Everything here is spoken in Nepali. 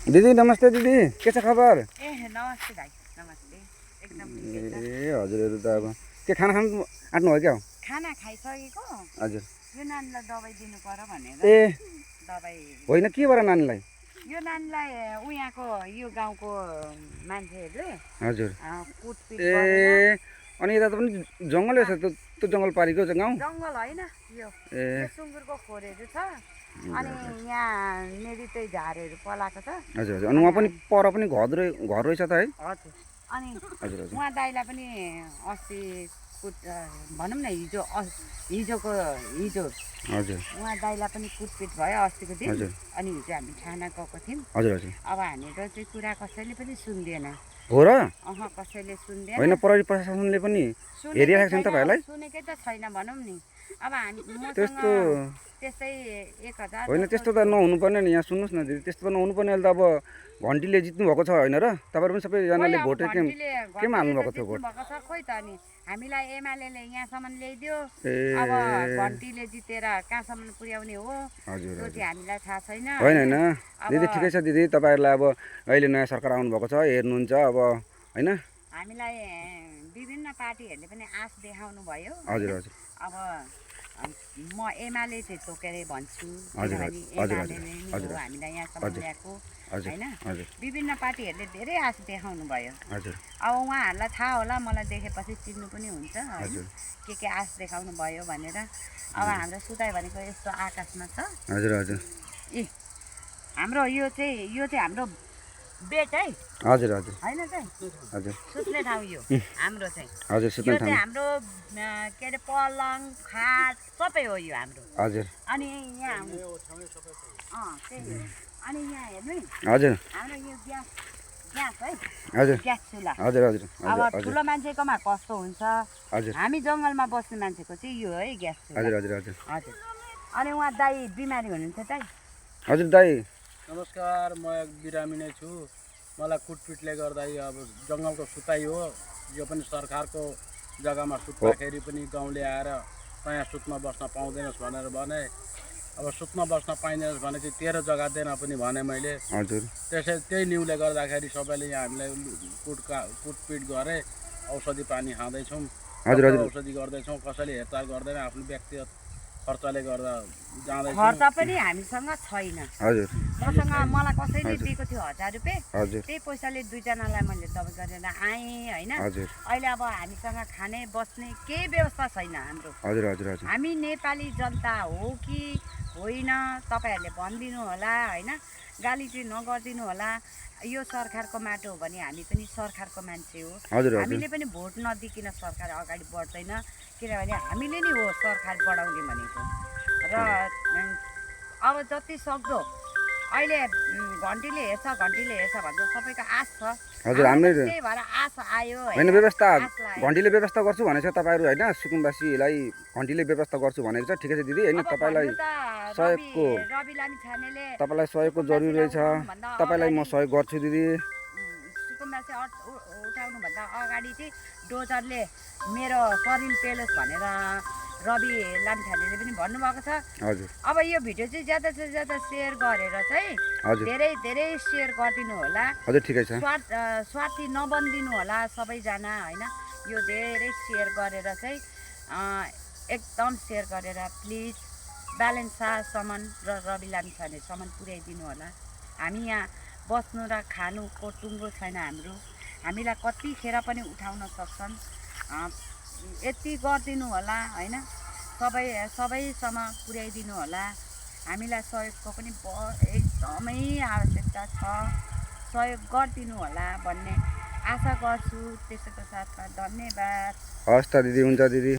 दिदी नमस्ते दिदी, के छ खबर? ए नमस्ते भाइ, नमस्ते। एकदम ए हजुरहरू त अब के खाना खानु आँट्नु भयो क्या हो? खाना खाइसकेको हजुर। यो नानीलाई दबाई दिनु पर्यो भनेर ए दबाई होइन के भएर नानीलाई? यो नानीलाई उहाँको यो गाउँको मान्छेहरूले हजुर। कुटपिट ए गरेर अनि यता त पनि जङ्गलै छ त, त्यो जङ्गल पारीको छ गाउँ? जङ्गल होइन यो ए सुँगुरको खोरहरू छ अनि यहाँ नेरी चाहिँ झारहरू पलाएको छ। हजुर हजुर। अनि उहाँ पनि पर पनि घर रहेछ त है? हजुर। अनि हजुर हजुर। उहाँ दाइलाई पनि अस्ति भनौँ न हिजो हिजो हजुर उहाँ दाइलाई पनि कुटपिट भयो अस्तिको दिन। हजुर। अनि हिजो हामी थाना गएको थियौँ। हजुर हजुर। अब हामीहरू चाहिँ कुरा कसैले पनि सुन्दैन। हो र? कसैले सुन्दैन। होइन प्रहरी प्रशासनले पनि हेरिरहेको छ नि तपाईँहरूलाई? सुनेकै त छैन भनौँ नि। अब हामी त्यस्तो त्यस्तै 1000 होइन त्यस्तो त नहुनु पर्ने नि। यहाँ सुन्नुहोस् न दिदी, त्यस्तो त नहुनु पर्ने। अहिले त अब घन्टीले जित्नु भएको छ होइन र? तपाईँहरू पनि सबैजनाले भोट केमा हाल्नु भएको थियो भोट? खोइ त अनि हामीलाई एमाले यहाँसम्म ल्याइदियो। ए अब घन्टीले जितेर कहाँसम्म पुर्याउने हो हजुर त्यो चाहिँ हामीलाई थाहा छैन। होइन होइन दिदी ठिकै छ दिदी, तपाईँहरूलाई अब अहिले नयाँ सरकार आउनुभएको छ, हेर्नुहुन्छ अब होइन? हामीलाई विभिन्न पार्टीहरूले पनि आश देखाउनु भयो। हजुर हजुर। अब म एमाले चाहिँ तोकेरै भन्छु, हजुर किनभने हजुर एमाले नै हो हामीलाई यहाँसम्म ल्याएको होइन। हजुर विभिन्न पार्टीहरूले धेरै आश देखाउनु भयो। हजुर। अब उहाँहरूलाई थाहा होला, मलाई देखेपछि चिन्नु पनि हुन्छ हजुर। के आश देखाउनु भयो भनेर। अब हाम्रो सुताइ भनेको यस्तो आकाशमा छ। हजुर हजुर। ए हाम्रो यो चाहिँ हाम्रो बेड है। हजुर हजुर। होइन चाहिँ हजुर सुत्ने ठाउँ यो हाम्रो चाहिँ। हजुर यो सुत्ने चाहिँ ठाउँ। हाम्रो के अरे पलङ खाट सबै हो यो हाम्रो। हजुर। अनि यहाँ त्यही हो। अनि यहाँ हेर्नु है, हजुर हाम्रो यो ग्यास है, हजुर ग्यास चुल्हा। हजुर हजुर अब ठुलो मान्छेकोमा कस्तो हुन्छ, हजुर हामी जङ्गलमा बस्ने मान्छेको चाहिँ यो है ग्यास चुल्हा। हजुर हजुर हजुर हजुर। अनि उहाँ दाइ बिमारी हुनुहुन्छ दाइ? हजुर दाइ नमस्कार, म एक बिरामी नै छु। मलाई कुटपिटले गर्दा यो अब जङ्गलको सुताइ हो। यो पनि सरकारको जग्गामा सुत्दाखेरि पनि गाउँले आएर त्यहाँ सुत्न बस्न पाउँदैनस् भनेर भने। अब सुत्न बस्न पाइँदैनस् भने चाहिँ 13 जग्गा देन पनि भने मैले। हजुर। त्यही न्युले गर्दाखेरि सबैले यहाँ हामीलाई कुटपिट गरे। औषधि पानी खाँदैछौँ, हजुर हजुर। औषधि गर्दैछौँ, कसैले हेरचाह गर्दैन। आफ्नो व्यक्तिगत खर्चले गर्दा जाँदैछौँ। खर्च पनि हामीसँग छैन। हजुर। मलाई कसैले दिएको थियो 1000 रुपियाँ। हजुर। त्यही पैसाले दुईजनालाई मैले दबाई गरेर आएँ होइन। हजुर। अहिले अब हामीसँग खाने बस्ने केही व्यवस्था छैन हाम्रो। हजुर हजुर हजुर। हामी नेपाली जनता हो कि होइन तपाईँहरूले भनिदिनु होला होइन। गाली चाहिँ नगरिदिनु होला। यो सरकारको माटो हो भने हामी पनि सरकारको मान्छे हो। हजुर हजुर। हामीले पनि भोट नदिकन सरकार अगाडि बढ्दैन, किनभने हामीले नै हो सरकार बढाउने भनेको। र अब जति सक्दो अहिले घन्टीले हेर्छ भन्दा सबैको आश छ। हजुर हामीले त्यही भएर आश आयो होइन व्यवस्था घन्टीले व्यवस्था गर्छु भनेको छ तपाईँहरू होइन? सुकुम्बासीलाई घन्टीले व्यवस्था गर्छु भनेको छ। ठिकै छ दिदी होइन? तपाईँलाई सहयोगको जरुरी रहेछ। तपाईँलाई म सहयोग गर्छु दिदी। सुकुम्बासी उठाउनुभन्दा अगाडि चाहिँ डोजरले मेरो शरीर पेलोस् भनेर रवि लामिछानेले पनि भन्नुभएको छ। हजुर। अब यो भिडियो चाहिँ ज्यादा से ज्यादा सेयर गरेर चाहिँ हजुर धेरै सेयर गरिदिनु होला। हजुर ठिकै छ। स्वार्थी नबनिदिनु होला सबैजना होइन। यो धेरै सेयर गरेर चाहिँ एकदम सेयर गरेर प्लिज ब्यालेन्स शाहसम्म र रवि लामिछानेसम्म पुर्याइदिनु होला। हामी यहाँ बस्नु र खानुको टुङ्गो छैन हाम्रो। हामीलाई कतिखेर पनि उठाउन सक्छन्। यति गरिदिनु होला होइन। सबैसम्म पुर्याइदिनु होला। हामीलाई सहयोगको पनि एकदमै आवश्यकता छ। सहयोग गरिदिनु होला भन्ने आशा गर्छु। त्यसैको साथमा धन्यवाद। हस् त दिदी, हुन्छ दिदी।